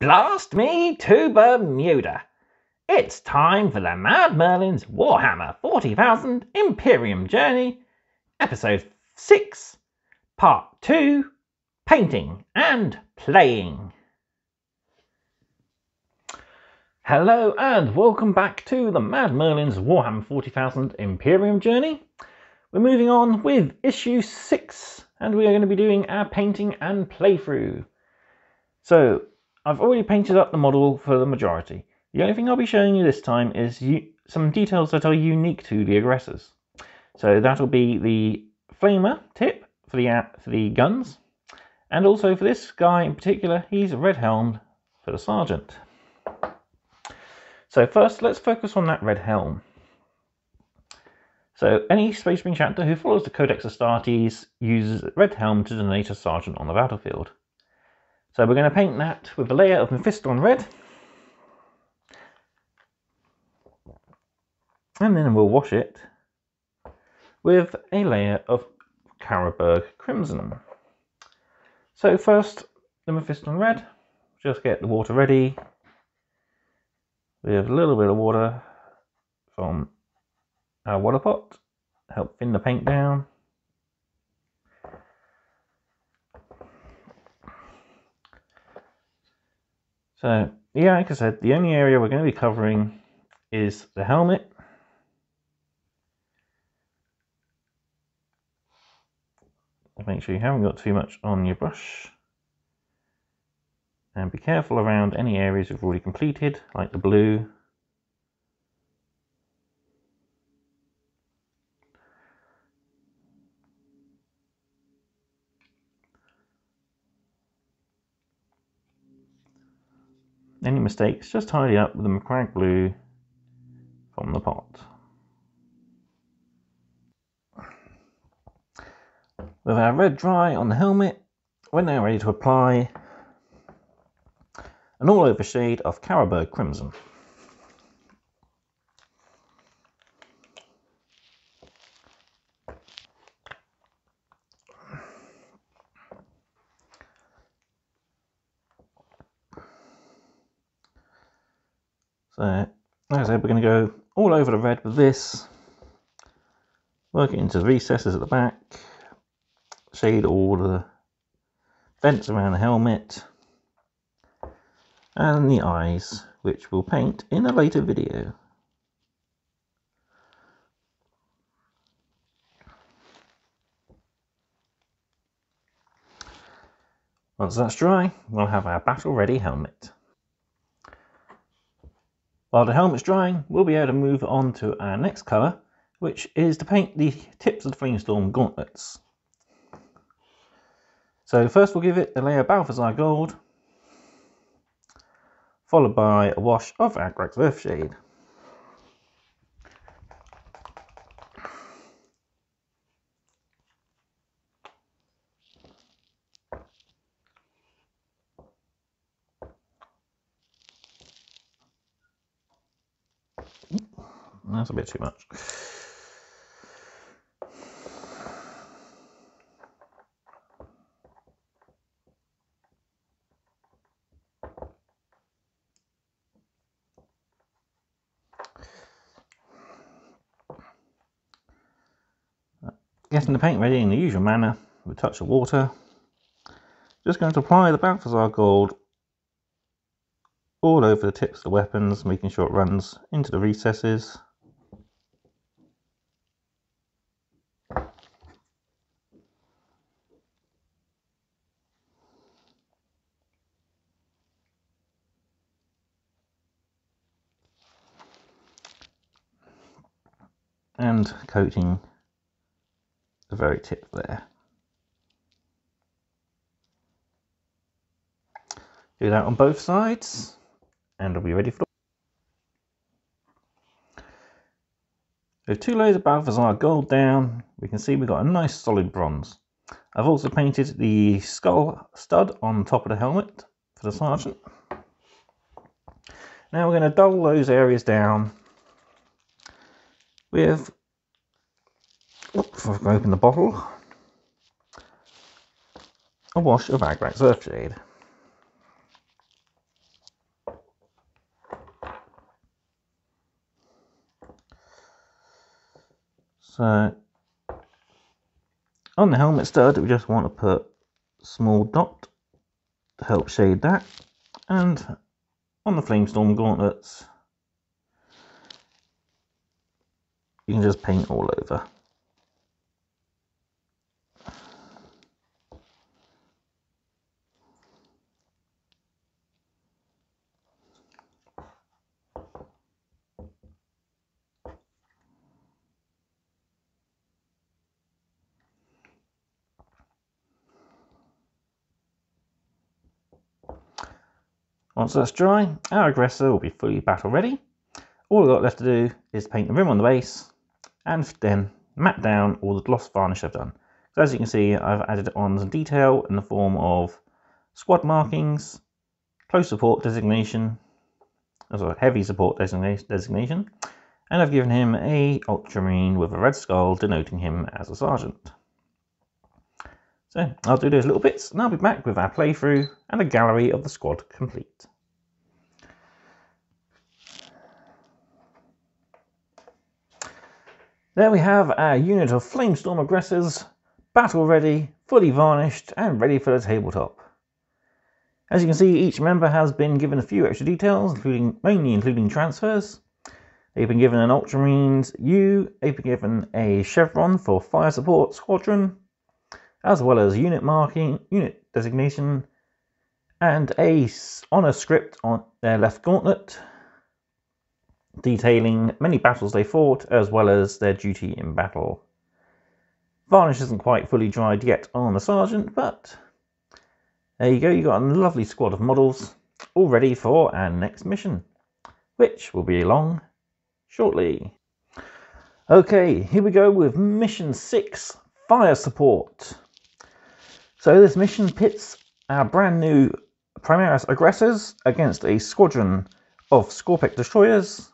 Blast me to Bermuda! It's time for the Mad Merlin's Warhammer 40,000 Imperium Journey, Episode 6, Part 2, Painting and Playing. Hello and welcome back to the Mad Merlin's Warhammer 40,000 Imperium Journey. We're moving on with Issue 6 and we are going to be doing our painting and playthrough. So, I've already painted up the model for the majority. The only thing I'll be showing you this time is some details that are unique to the aggressors. So that'll be the flamer tip for the guns, and also for this guy in particular, he's red helmed for the sergeant. So first, let's focus on that red helm. So any Space Marine chapter who follows the Codex Astartes uses red helm to denote a sergeant on the battlefield. So we're going to paint that with a layer of Mephiston red, and then we'll wash it with a layer of Carroburg crimson. So first, the Mephiston red, just get the water ready with a little bit of water from our water pot, help thin the paint down. So, yeah, like I said, the only area we're going to be covering is the helmet. Make sure you haven't got too much on your brush. And be careful around any areas you've already completed, like the blue. Any mistakes, just tidy up with the McCrag blue from the pot. With our red dry on the helmet, we're now ready to apply an all-over shade of Carroburg crimson. So, like I said, we're going to go all over the red with this, work it into the recesses at the back, shade all the vents around the helmet, and the eyes, which we'll paint in a later video. Once that's dry, we'll have our battle-ready helmet. While the helmet's drying, we'll be able to move on to our next colour, which is to paint the tips of the Flamestorm Gauntlets. So first we'll give it a layer of Balthazar Gold, followed by a wash of Agrax Earthshade. That's a bit too much. Getting the paint ready in the usual manner with a touch of water. Just going to apply the Balthazar Gold all over the tips of the weapons, making sure it runs into the recesses. And coating the very tip there. Do that on both sides, and it'll be ready for the... With 2 layers of Balthazar Gold down, we can see we've got a nice solid bronze. I've also painted the skull stud on top of the helmet for the sergeant. Now we're going to dull those areas down with, oops, I've opened the bottle, a wash of Agrax Earthshade. So on the helmet stud, we just want to put a small dot to help shade that, and on the Flamestorm Gauntlets, you can just paint all over. Once that's dry, our aggressor will be fully battle ready. All we've got left to do is paint the rim on the base and then matte down all the gloss varnish I've done. So as you can see, I've added on some detail in the form of squad markings, close support designation, heavy support designation, and I've given him a ultramarine with a red skull denoting him as a sergeant. So I'll do those little bits and I'll be back with our playthrough and a gallery of the squad complete. There we have our unit of Flamestorm Aggressors, battle ready, fully varnished and ready for the tabletop. As you can see, each member has been given a few extra details, mainly including transfers. They've been given an Ultramarines U, they've been given a chevron for fire support squadron, as well as unit marking, unit designation, and a honour script on their left gauntlet, detailing many battles they fought, as well as their duty in battle. Varnish isn't quite fully dried yet on the sergeant, but there you go, you got a lovely squad of models, all ready for our next mission, which will be along shortly. Okay, here we go with Mission 6, Fire Support. So this mission pits our brand new Primaries Aggressors against a squadron of Scorpec Destroyers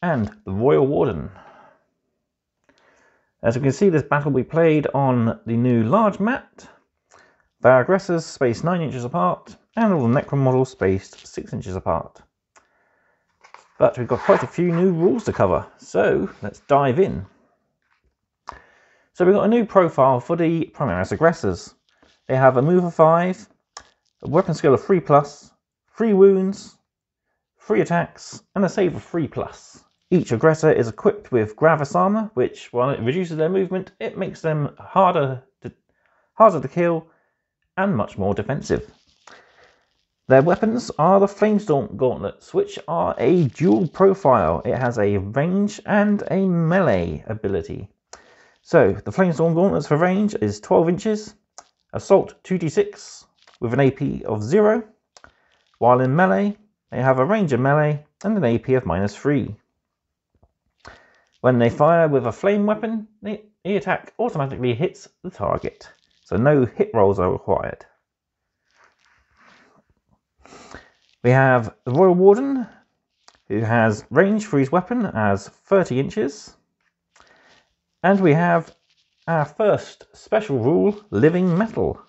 and the Royal Warden. As you can see, this battle will be played on the new large mat. Our aggressors spaced 9 inches apart, and all the Necron models spaced 6 inches apart. But we've got quite a few new rules to cover, so let's dive in. So we've got a new profile for the Primaries Aggressors. They have a move of 5, a weapon skill of 3+, 3 wounds, 3 attacks, and a save of 3+. Each aggressor is equipped with Gravis armor, which, while it reduces their movement, it makes them harder to kill and much more defensive. Their weapons are the Flamestorm Gauntlets, which are a dual profile. It has a range and a melee ability. So the Flamestorm Gauntlets for range is 12 inches, assault 2d6 with an AP of 0, while in melee they have a range of melee and an AP of -3. When they fire with a flame weapon, the attack automatically hits the target, so no hit rolls are required. We have the Royal Warden, who has range for his weapon as 30 inches. And we have our first special rule, Living Metal.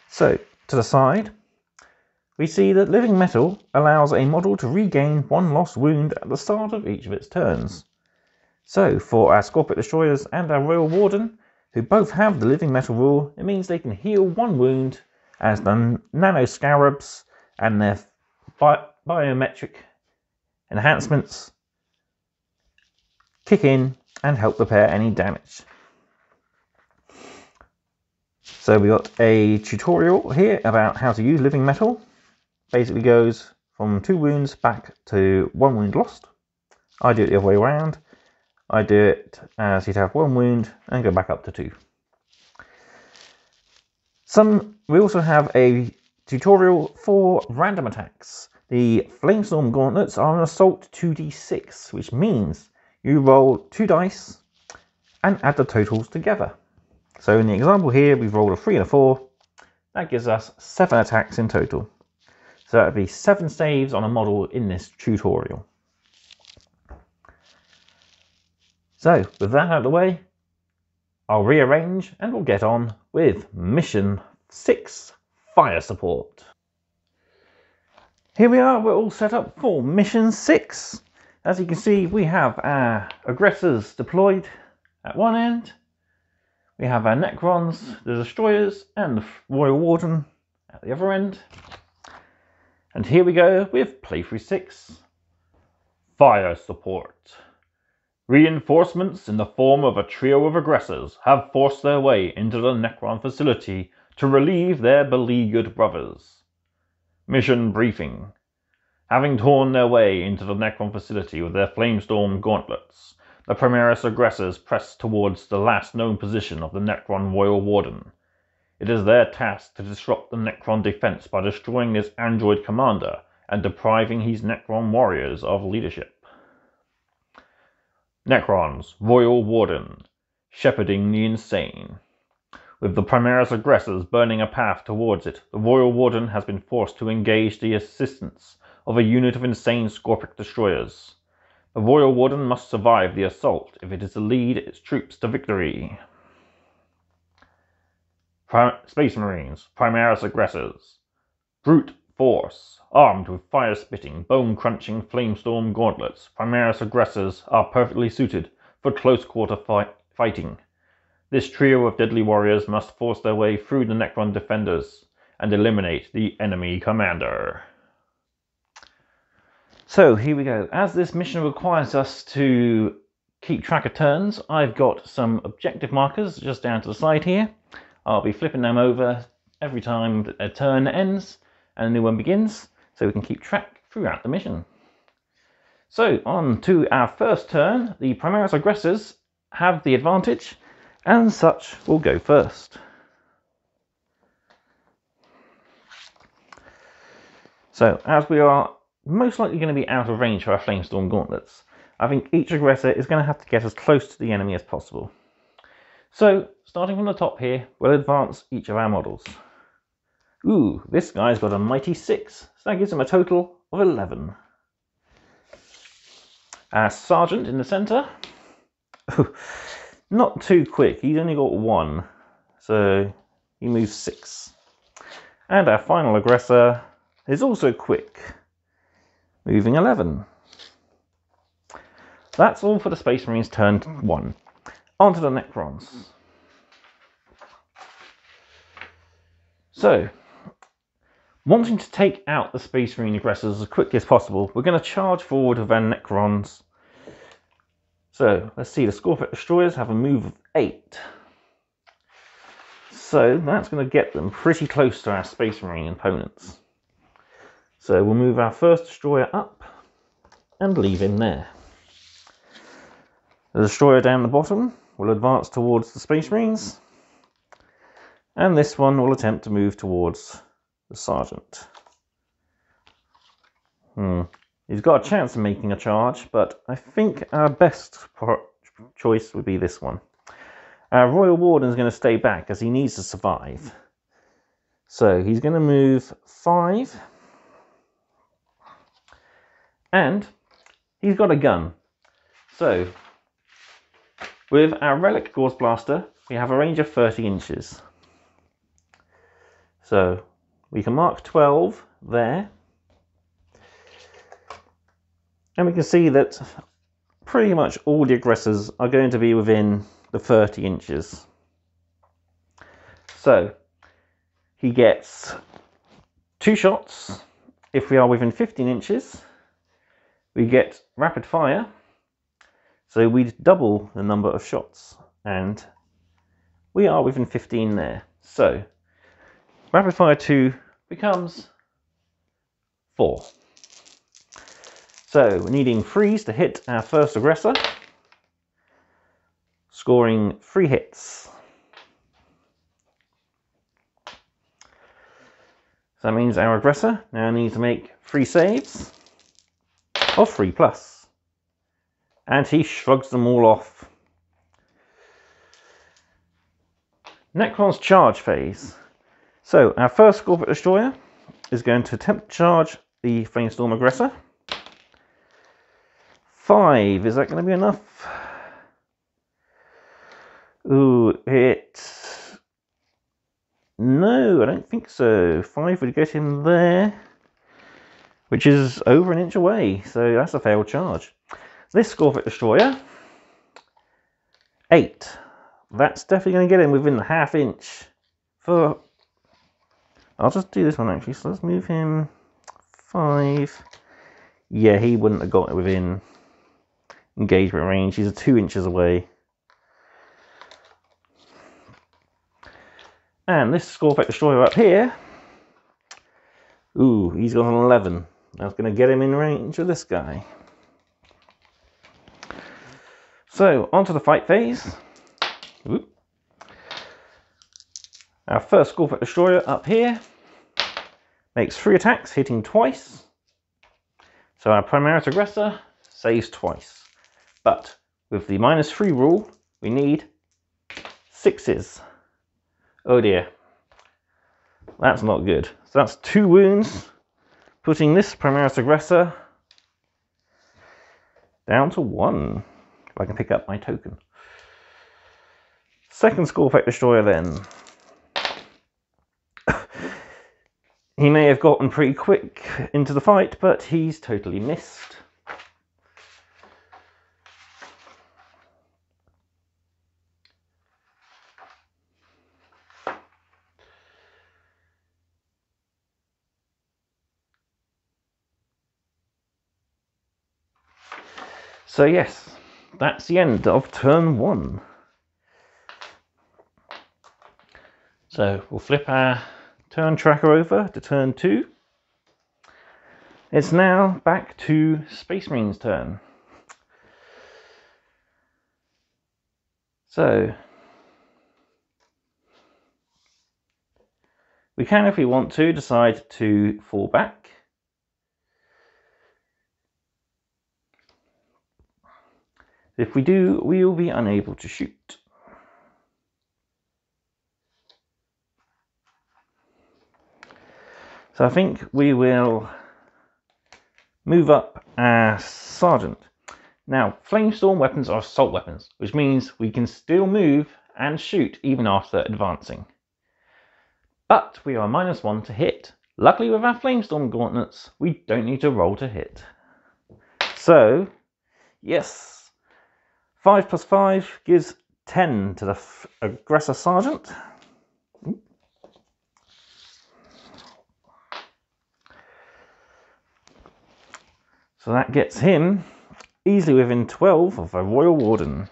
So, to the side, we see that Living Metal allows a model to regain 1 lost wound at the start of each of its turns. So, for our Scorpec Destroyers and our Royal Warden, who both have the Living Metal rule, it means they can heal 1 wound as the Nano Scarabs and their biometric enhancements kick in and help repair any damage. So we got a tutorial here about how to use Living Metal. Basically goes from 2 wounds back to 1 wound lost. I do it the other way around. I do it as you'd have 1 wound and go back up to 2. We also have a tutorial for random attacks. The Flamestorm Gauntlets are an assault 2d6, which means you roll 2 dice and add the totals together. So in the example here, we've rolled a 3 and a 4. That gives us 7 attacks in total. So that would be 7 saves on a model in this tutorial. So with that out of the way, I'll rearrange and we'll get on with Mission 6, Fire Support. Here we are, we're all set up for Mission 6. As you can see, we have our aggressors deployed at one end. We have our Necrons, the Destroyers, and the Royal Warden at the other end. And here we go with Playthrough 6. Fire Support. Reinforcements in the form of a trio of aggressors have forced their way into the Necron facility to relieve their beleaguered brothers. Mission Briefing. Having torn their way into the Necron facility with their Flamestorm Gauntlets, the Primaries Aggressors press towards the last known position of the Necron Royal Warden. It is their task to disrupt the Necron defense by destroying this android commander and depriving his Necron warriors of leadership. Necrons, Royal Warden, shepherding the insane. With the Primaries Aggressors burning a path towards it, the Royal Warden has been forced to engage the assistance of a unit of insane Scorpic destroyers. The Royal Warden must survive the assault if it is to lead its troops to victory. Space Marines, Primaries Aggressors. Brute Force. Armed with fire-spitting, bone-crunching Flamestorm Gauntlets, Primaries Aggressors are perfectly suited for close-quarter fighting. This trio of deadly warriors must force their way through the Necron defenders and eliminate the enemy commander. So here we go. As this mission requires us to keep track of turns, I've got some objective markers just down to the side here. I'll be flipping them over every time that a turn ends and a new one begins, so we can keep track throughout the mission. So on to our first turn. The Primaries Aggressors have the advantage, and such will go first. So as we are most likely going to be out of range for our Flamestorm Gauntlets, I think each aggressor is going to have to get as close to the enemy as possible. So starting from the top here, we'll advance each of our models. Ooh, this guy's got a mighty 6, so that gives him a total of 11. Our Sergeant in the centre, not too quick, he's only got 1, so he moves 6. And our final aggressor is also quick, moving 11. That's all for the Space Marines turn 1. On to the Necrons. So, wanting to take out the Space Marine aggressors as quickly as possible, we're going to charge forward with our Necrons. So, let's see, the Scorpic Destroyers have a move of 8. So, that's going to get them pretty close to our Space Marine opponents. So, we'll move our first Destroyer up and leave him there. The Destroyer down the bottom will advance towards the Space Marines, and this one will attempt to move towards the Sergeant. He's got a chance of making a charge, but I think our best choice would be this one. Our Royal Warden is going to stay back as he needs to survive. So he's going to move 5, and he's got a gun. So with our Relic Gauze Blaster, we have a range of 30 inches. So we can mark 12 there. And we can see that pretty much all the aggressors are going to be within the 30 inches. So he gets 2 shots if we are within 15 inches. We get rapid fire. So we double the number of shots, and we are within 15 there. So rapid fire 2 becomes 4. So we're needing 3s to hit our first aggressor, scoring 3 hits. So that means our aggressor now needs to make 3 saves of 3+. And he shrugs them all off. Necron's charge phase. So our first Scorpic Destroyer is going to attempt to charge the Flamestorm aggressor. 5, is that going to be enough? Ooh, no, I don't think so. 5 would get him there, which is over an inch away, so that's a failed charge. This Scorpic Destroyer 8. That's definitely going to get him within the ½ inch. I'll just do this one actually, so let's move him 5. Yeah, he wouldn't have got it within engagement range. He's 2 inches away. And this Score Effect Destroyer up here, ooh, he's got an 11. That's going to get him in range of this guy. So, onto the fight phase. Ooh. Our first Score Effect Destroyer up here makes 3 attacks, hitting twice. So our Primaries Aggressor saves twice. But with the -3 rule, we need 6s. Oh dear. That's not good. So that's 2 wounds, putting this Primaries Aggressor down to 1. If I can pick up my token. Second Score Effect Destroyer then. He may have gotten pretty quick into the fight, but he's totally missed. So yes, that's the end of turn 1. So we'll flip our turn tracker over to turn 2. It's now back to Space Marine's turn. So we can, if we want to, decide to fall back. If we do, we will be unable to shoot. So I think we will move up our Sergeant. Now, Flamestorm weapons are assault weapons, which means we can still move and shoot even after advancing. But we are -1 to hit. Luckily with our Flamestorm Gauntlets, we don't need to roll to hit. So, yes, 5 + 5 gives 10 to the Aggressor Sergeant. So that gets him easily within 12 of a Royal Warden.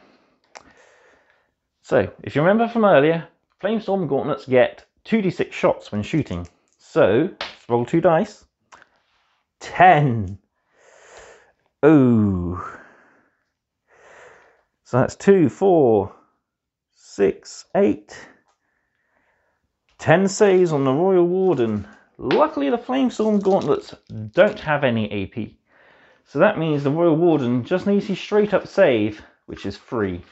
So, if you remember from earlier, Flamestorm Gauntlets get 2d6 shots when shooting. So, let's roll 2 dice. 10! Oh! So that's 2, 4, 6, 8. 10 saves on the Royal Warden. Luckily the Flamestorm Gauntlets don't have any AP. So that means the Royal Warden just needs his straight up save, which is 3.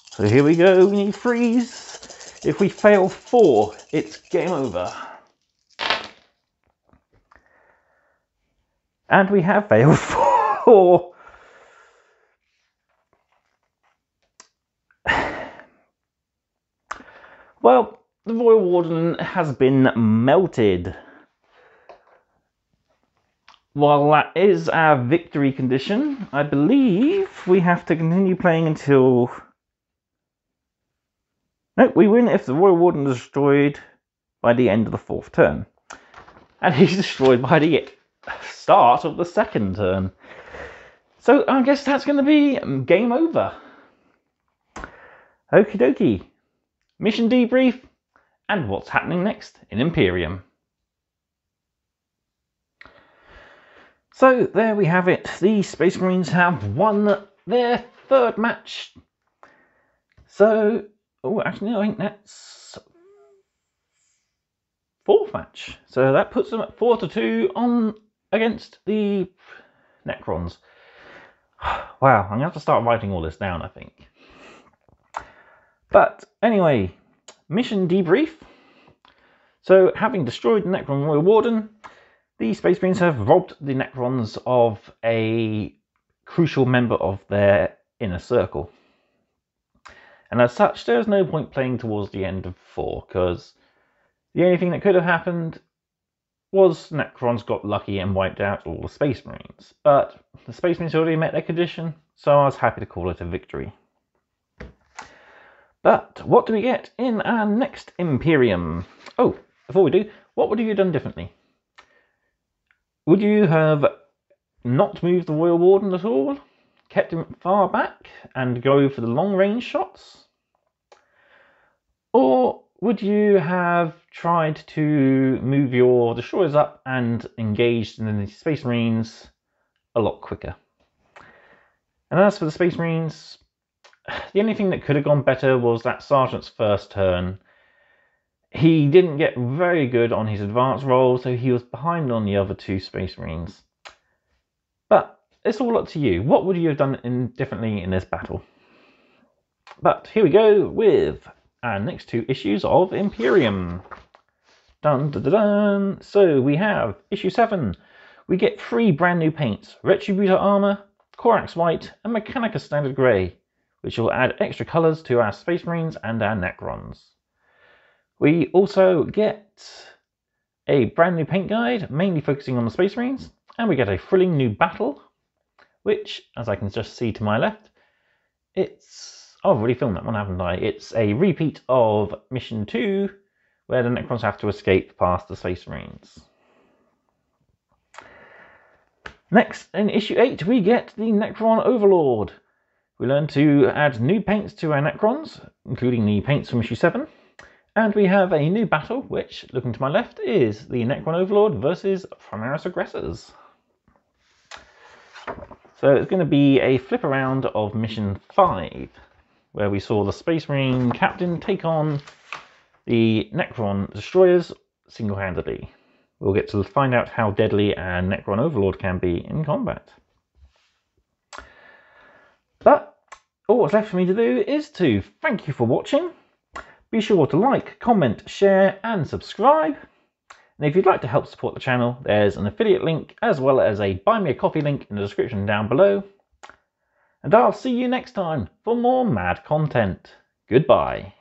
So here we go, we need 3s. If we fail 4, it's game over. And we have failed 4. Well, the Royal Warden has been melted. While that is our victory condition, I believe we have to continue playing until... No, we win if the Royal Warden is destroyed by the end of the 4th turn. And he's destroyed by the start of the 2nd turn. So I guess that's going to be game over. Okie dokie. Mission debrief, and what's happening next in Imperium. So there we have it. The Space Marines have won their 3rd match. So, oh, actually, no, I think that's 4th match. So that puts them at 4-2 on against the Necrons. Wow, I'm going to have to start writing all this down, I think. But anyway, mission debrief. So, having destroyed the Necron Royal Warden, the Space Marines have robbed the Necrons of a crucial member of their inner circle. And as such, there's no point playing towards the end of 4, because the only thing that could have happened was Necrons got lucky and wiped out all the Space Marines, but the Space Marines already met their condition, so I was happy to call it a victory. But what do we get in our next Imperium? Oh, before we do, what would you have done differently? Would you have not moved the Royal Warden at all, kept him far back and go for the long range shots? Or would you have tried to move your destroyers up and engaged in the Space Marines a lot quicker? And as for the Space Marines, the only thing that could have gone better was that Sergeant's first turn. He didn't get very good on his advance roll, so he was behind on the other two Space Marines. But it's all up to you. What would you have done differently in this battle? But here we go with our next two issues of Imperium. Dun, dun, dun, dun. So we have issue 7. We get 3 brand new paints: Retributor Armor, Corax White, and Mechanica Standard Grey, which will add extra colours to our Space Marines and our Necrons. We also get a brand new paint guide, mainly focusing on the Space Marines, and we get a thrilling new battle, which, as I can just see to my left, I've already filmed that one, haven't I? It's a repeat of Mission 2, where the Necrons have to escape past the Space Marines. Next, in issue 8, we get the Necron Overlord. We learn to add new paints to our Necrons, including the paints from issue 7. And we have a new battle, which, looking to my left, is the Necron Overlord versus Primaries Aggressors. So it's going to be a flip around of Mission 5, where we saw the Space Marine Captain take on the Necron Destroyers single-handedly. We'll get to find out how deadly a Necron Overlord can be in combat. But all what's left for me to do is to thank you for watching. Be sure to like, comment, share and subscribe. And if you'd like to help support the channel, there's an affiliate link as well as a buy me a coffee link in the description down below. And I'll see you next time for more mad content. Goodbye.